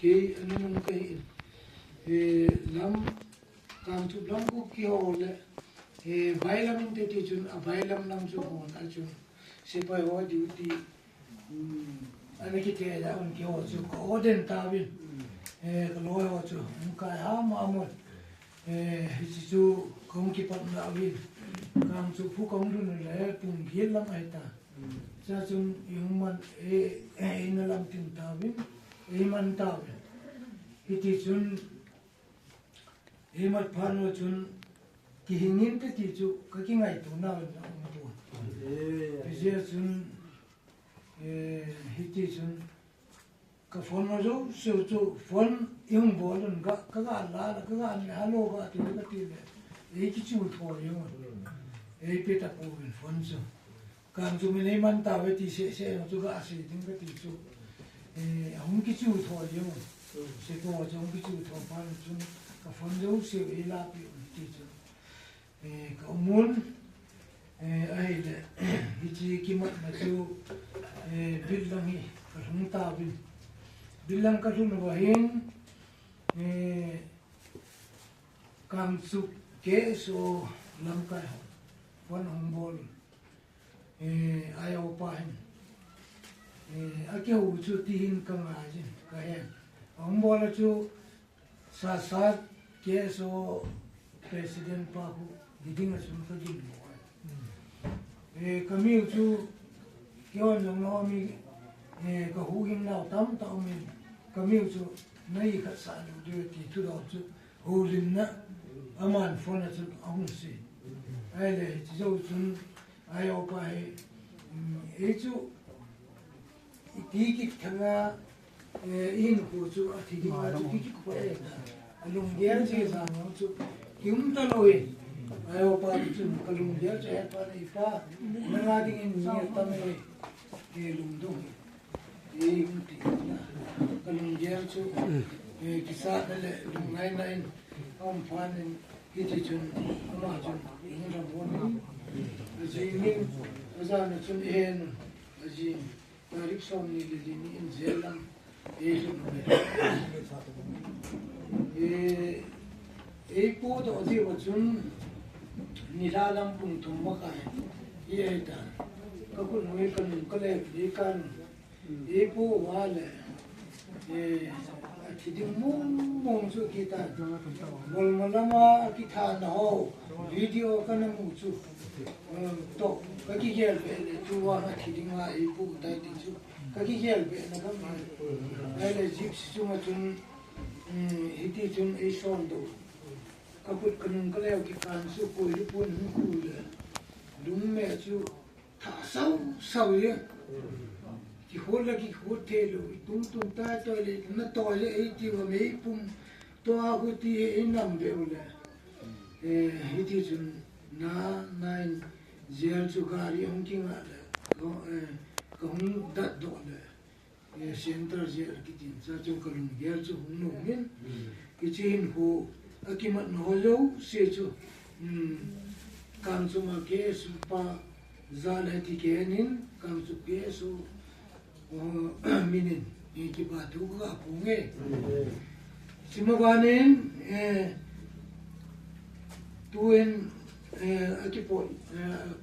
cái anh em cái làm काम chụp lắm cũng kiểu là vài làm như thế chun vài làm chụp hồn anh chun sẽ phải hoa duty anh cái thế là anh kiểu chụp có đến ta bên cái lối hoa chụp cái ham amor chú không kịp bắt nào bên काम chụp phụ công luôn là cùng biết lắm ai ta cha chun yung man nó làm tin ta bên man ta bên thì chun mặt phản chun ki hingin te ti chu ka ki ngai tu na tu bây giờ chun hiti chun ka phone ma jo so chu phone yung bol un ga ka ga la ka ga ni halo ga ti ka ti le ki chu tho yung pe ta ko bin phone chu kam chu mi nei man ta we ti se chu ga si ting ka ti chu hung ki chu tho yung se ko chu hung ki chu tho phản chun ka phone jo se e la pi ti chu ka mun ai le hi ki mat na chu bilang hi ka hung ta bin bilang ka thun wa hin kam su ke so lam ka phone hung bol ai au pa hin a ke u chu ti hin ka nga jin ka he hung bol chu sa ke so president pa hu diding a sum ka jin mo kami chu kyo nong no mi ka hu him nau tam ta mi kami chu nai ka sa lu de ti tu do chu hu lin na aman phone chu ahun si ai le chi zo chun ai o pa chu ti ki thanga in ko chu a thi di ma chu ki ko lung ger che sa no chu kim ta loi ai o pa chu ka lung ger che pa ni pa na nga ding in ni ta me ke lung do um ti na ka lung ger chu ki sa da le lung nai nai om pa ni ki chi chun ma chun in ra bo ni ji ni za na chun en ji tarik som ni le ni in zelam po to ji wa chun ni la lam pung thum ma ka ye ta ka ku noi kan ka le ni kan po wa le thi ding mong chu ki ta bol ma lama ki tha na ho video kan mu chu to ka ki gel be chu wa thi ding ma po dai ti chu ka ki gel be na kam ai le jip chu ma chun hiti chun e son do kaput kanung kaleo ki kan su ko ri pun ku le lum me chu tha sau ye ki hol ki hote lo tum ta to le na to le e ti wa me pum to a ku ti e nam be le hiti chun na nine zel chu ga ri hong ki nga le ko hong dat do le center zel ki tin sa chu kanung ger chu hong no min ki chin ho akimat no lo se chu kam chu ma ke su pa zal hati ke nin kam chu ke su minin ki ba tu ga punge simabanen tuen akipon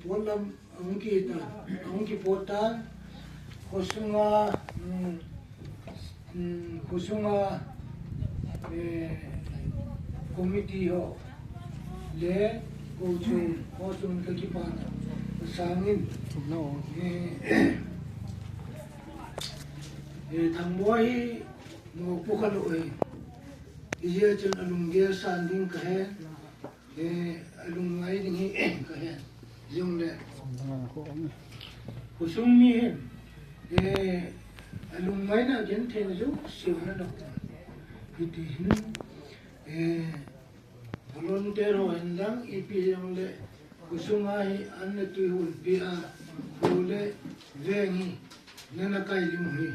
polam angki ta angki pota kosunga committee ho le kochun ka ki pa sangin thangmoi mo pukhalo ye chun alungge sanding ka he alungai ding hi ka he yung le kusung mi alungai na gen the na jo siu na do iti hin volunteer ho hendang ipi yung le kusungai an tu hul pi a hule vengi nana kai lim hi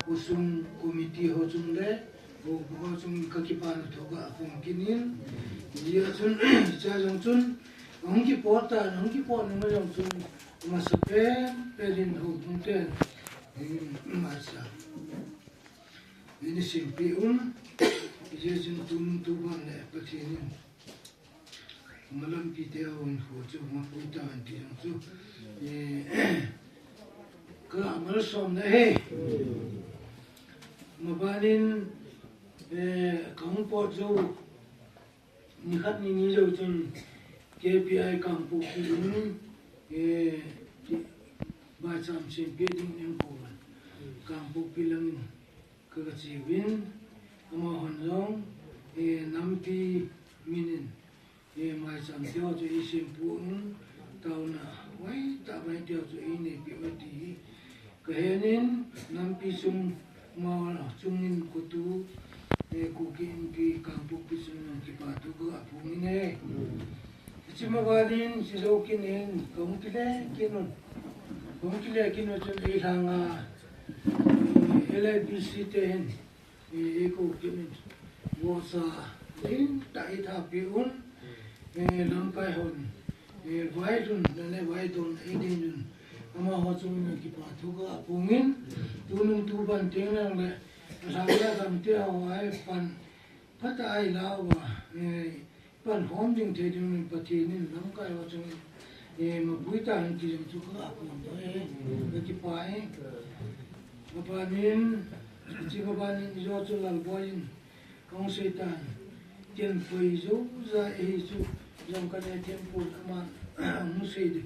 kusung committee ho chung le ho chung kakipan thoga pung kinin dia chun cha jong chun hong ki pota hong ki pot no jong chun ma sepe pedin ho punten ma sa ini simpi Ijazin tunung tuban le patinin malam kita awin foto mapuita anti so ke amal som ne mabanin kamu pot jo nikat ni jo chun KPI kampu kilun ba cham simpi ding yang poban kampu kilang kagachibin ama honjong nampi minin mai cham teo cho isim pu tauna wai ta bai teo cho ini pi oti kahenin nampi sum ma chungin kutu kukin ki kampu pisun ki patu ko apungine chimawadin sisokinin kongkile kinun cho ihanga LIBC ten eko kimin wosa din tai tha piun lampai hon vaidun nane vaidun edin ama hochung ki pathuga apungin tunung tuban tenang le sangla gamte awai pan pata ai lawa pan hom ding thedin patinin lamkai hochung mabuita hanti jam chuka apun do ki pai apanin Chimabanin Jojo Alboin, Kong Satan, Tian Pui Zo, Za Ezu, Zamkane Temple, Aman, Musid,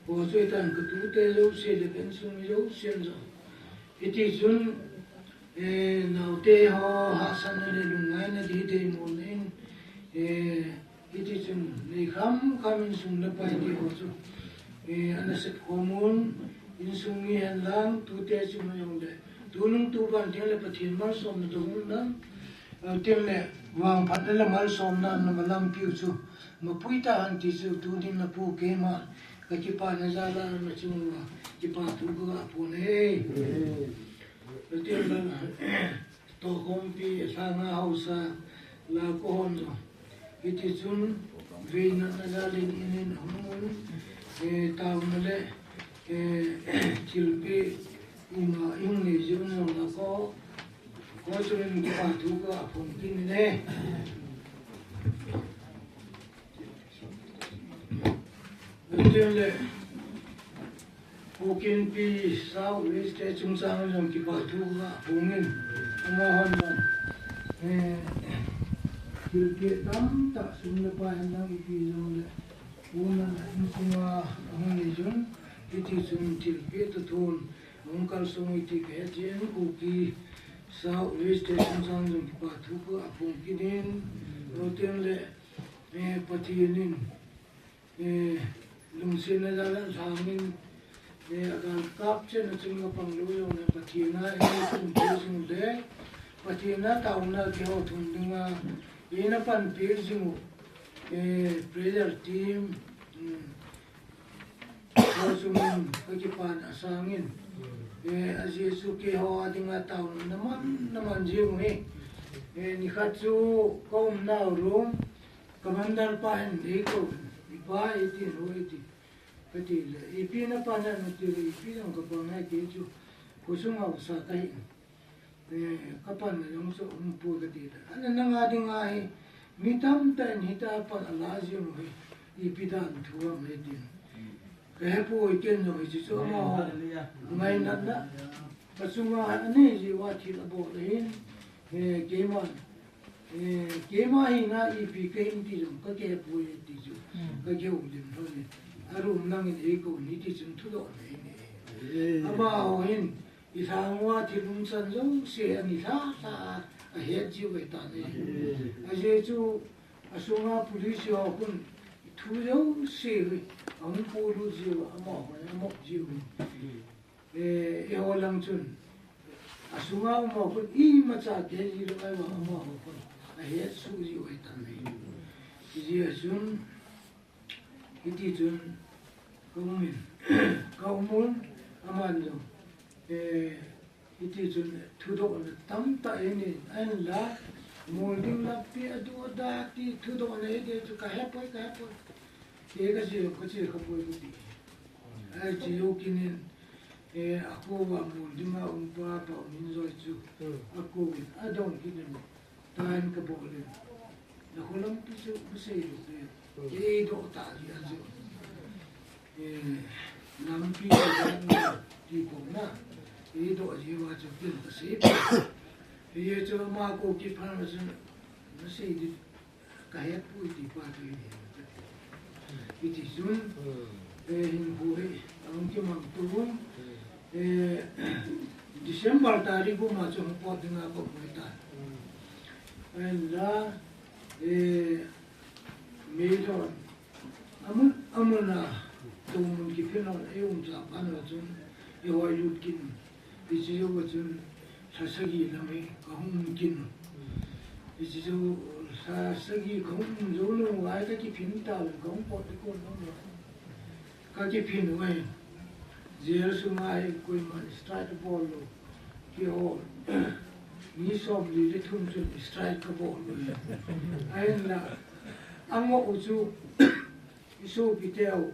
or Satan, Kutute, Zo, Sid, and Sun Yo, Senzo. It is soon now they are Hassan and Lumina, Dite morning. It is soon they coming soon the party also. And I said, Common in Sungi and Lang, 2 days in my own day. Tunung tuban tiang le pathin mal som na tunung na tiang le wang phat le mal som na malam piu chu mapuita han ti chu tunin na pu ke ma ka ki pa na za la na chu wa ki pa tu ga pu ne tiang la to kom pi sa nga hausa la ko hon no iti chun ve na na lin inin humun ta male chilpi Ima ini jumlah nak ko cuman kita juga mungkin ni. Betul le, mungkin pi South West Chungsang jom kita juga mungkin mohon dan kita tak semua pandang itu jom le, bukan semua ini jom itu jom kita tuh Ungkal sumiti kajian uki South West Chungsang jom kita juga mungkin rotian le patinin lungsin na jalan sangin agar kapce na cunga pangluyo na patina sung de patina tauna ke ho thundinga ina pan pir singu prayer team sumin kajipan asangin aji suki ho adinga taun naman jiu ni ni khatsu kom na room Kamandar pahen deko ipa iti no iti pati ipi na pana no tiri ipi ang kapangay keju kusung au sa kai kapan yung so umpo katita ana nang ading ai mitam tan hita pan alazio no ipi dan tuwa medin kaya po iken no iti so mo ngay nanda pasunga ani jiwa tila bo lehin keman Kema hina ipi kain tijum kake puye tiju kake ujum thone arum nangin eko ni tijum thudo ne ama oin isangwa tilum sanjong se ani sa a he ji we ta ne aje chu asunga police ho kun thujo se ang polu ji ama mo ji e holang chun asunga mo kun I macha ke ji ro ai ma ho kun Ayat suji waitan ni, jadi asun, itu jun kaumun amanjo, itu jun tudok na tamta ini, anla, molding lapi adu adati tudok na ini tu kahapoi, ega sih kapoi budi, aji yokinin Aku bangun lima umpa apa minzoi tu aku adon kita ni tahan ke boleh nak kolam tu besar tu do tak dia tu nampi dan di kona do jiwa tu pun besar dia tu mak aku kipan macam besar di kaya pun di pagi ni itu sun hingga angki mampu Desember tariku macam pot dengan apa kita. Anda major amuna tumun kipinon japan macamewayud kin isiyo macam sasagi nami kahum kin isiyo sasagi kahum jolo ay kipintal kahum pot ko no kakipin way Zero sumai koi man strike bolo ki ho ni sob li thum chu strike bolo ai na amo uchu isu piteo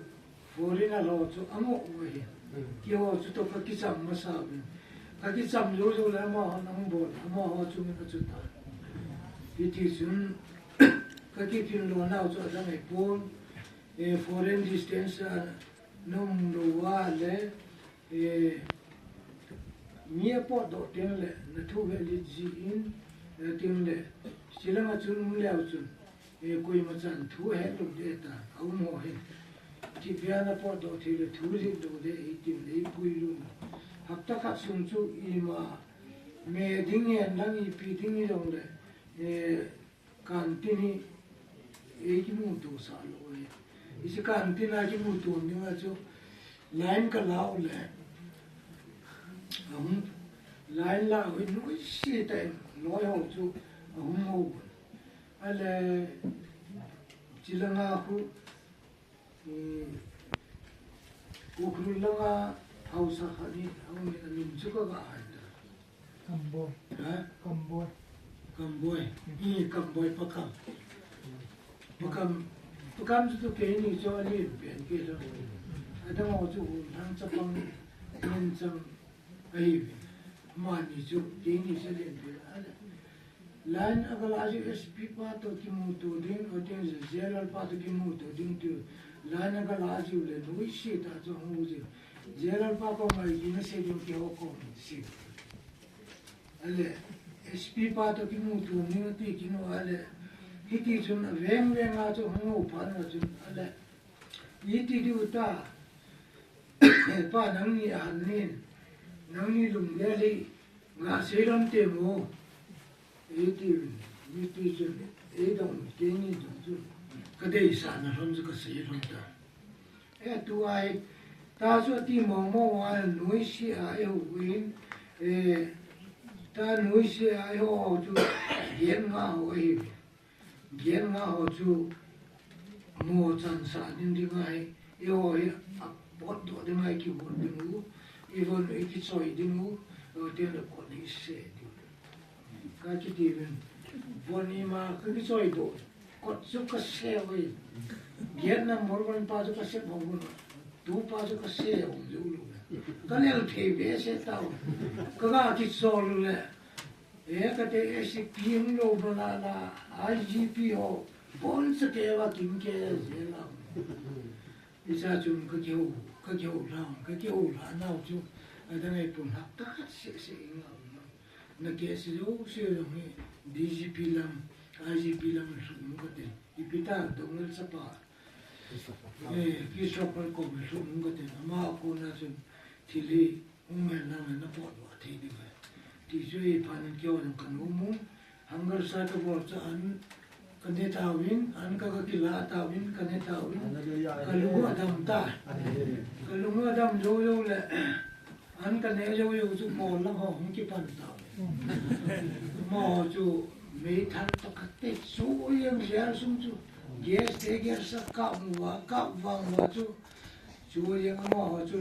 forina lo chu amo we ki ho chu to ka kisam masa ka kisam lo lo la ma nang bol amo ho chu me chu ta iti sun ka ki pin lo na chu da me pon foreign distance nung luwa le mia pot do ten le na thu ve li ji in ten le sila ma chun le au chun koi ma chan thu he lu de ta au mo he ti bia na pot do thi le thu li do de i ti le pui lu hak ta kha sun chu i ma me ding ye nang i pi ding i dong le kan ti ni ki mu tu sa lo ye isi kan ti na ki mu tu ni ma chu line ka lao le line la we no si ta no yo chu mo ale chilanga ku ukrulanga hausa khani aung ni chu ka ga kambo kambo kamboy ni kamboy pakam pakam chu ke ni cho ni ben ke lo ada mau tu orang Jepang mencam aib mani tu ini selain ada lain agal aja SP pato kimutu din otin zeral pato kimutu din tu lain agal aja ule nuai sih tak tu hanguji zeral pato mai gina sedang kau kau sih ale SP pato kimutu ni nanti kino ale hiti tu na veng aja hangu pan aja ale hiti tu ta pa nang ni anin nang ni lum le le nga seram te mo iti chen dong ke ni ju ka dei sa na ram ka seram ta tu ai ta so ti mo wa noi si a win ta noi si a ho ju yen nga ho ju mo chan sa din di ngai yo pot do de mai ki bon de mu even if it's so de mu de le ko ni se ka ki de ben boni ma ka ki so do ko su ka se we ger na mor ban pa ka se bo bu tu pa ka se o ju lu ka le the be se ta ka ga ki so lu le ka te se pin lo bana na IGP ho bon se ke wa kim ke se la isa chun ka kyo la na chu ada ngai pun hak ta se na ke se yo se yo ni DGP lam IGP lam su mu ka te ipita do ngel sa pa ki so pa ko su mu ka te ma ko na su thili umel na po wa thi di ba ti su e pa na kyo na kan mu hangar sa ka bo cha an kane tawin an ka kila tawin kane tawin kalungu adam ta kalungu adam yo le an kane yo chu mo la ho hong ki pan ta mo chu me than to kate su yang jar sum chu ges te ger sa ka wang wa chu yang mo ho chu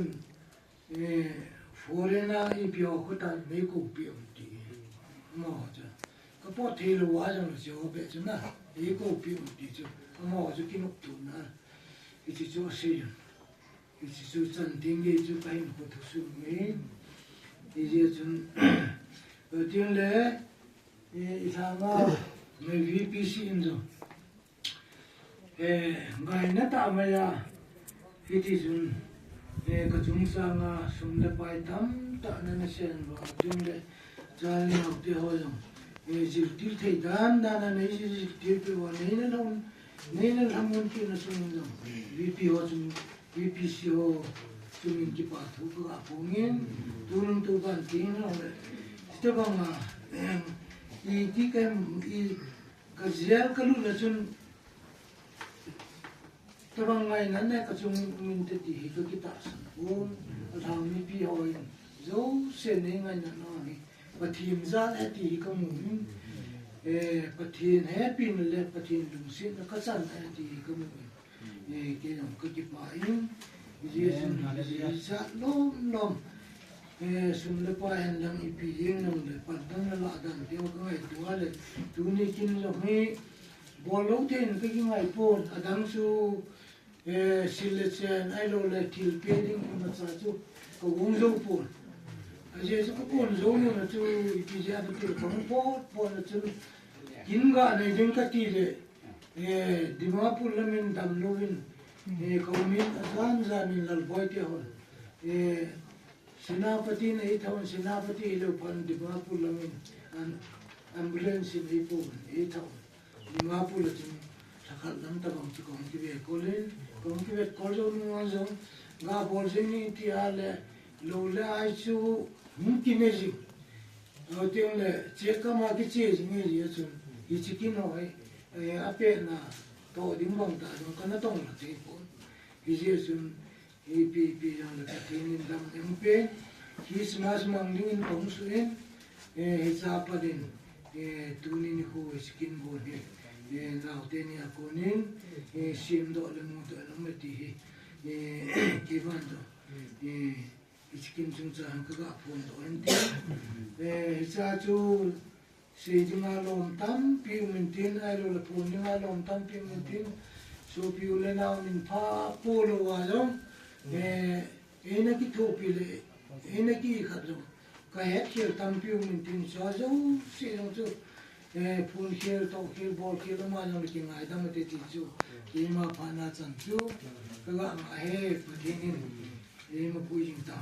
forena i pyo ko ta me ko pyo ti mo cha ka po the lo wa jang lo jo be chu na ego più di ciò ma oggi che non torna e ci sono sei su san tinge su kain ko thu su mi je chun tin le isama me VPC indo ngai na ta ma ya iti chun ka chung sa nga sum le pai tam ta na na sen ba tin le cha ni học te ho jong ji til thei dan na nei ji til pe wa nei na non nei na tham mon ki na sum jong VP ho chun VPC ho chun ki pa thu ka po ngin tunung tu ban tin na le sta ba ma I ti kan I ka ziar ka lu na chun tabang ngai nan ne ka chung min te ti ka ki ta san un thang mi pi ho yin zo se ne ngai na no ni pathim za le ti ka mu pathin he pin le pathin lung sin ka chan le ti ka mu ke nam ka ki pa yin ji sun za lom lom sum le pa hen lang I pi yin nang le pa dang la dan te ka ngai tu le tu ni kin lo he bol lo ten ka ki ngai pon adang su selection ai lo le til pe ding ma cha chu ko wong zo pon a je so pon zo no na chu pi ja ta te ko po na chu kin ga ne ding ka ti le dimapur lamin dam lovin ko min azan zanin lal boy te hon Senapati na ithawon senapati ilo pan dimapur lamin an ambulance in ipon ithawon dimapur la chun sakal dam tabang chu kong ki be kolin kong ki be kol zo nu zo ga bol se ni ti ale lo le ai chu ki me ji o te le che ka ma ki che ji me ji chun I chi ki no ai ape na to ding bang ta do kana tong la te pon I je chun pi yang la ti nin dam em pe his mas mang nin tong su en sa pa din tu ni ko skin go de na te ni ko nin sim do le mo to no me ti ki ban do skin chung cha ka ga phon do en ti sa chu se jinga lom tam pi min tin ai lo le phon jinga lom tam pi min tin so pi le na min pha po lo wa jong ena ki thopi le ena ki khadro ka het khel tam pi min tin so zo se no chu phun khel to khel bol khel ma jong ki ngai dam te ti chu ki ma pha na chan chu ka ga ma he pathin in ma pu jing ta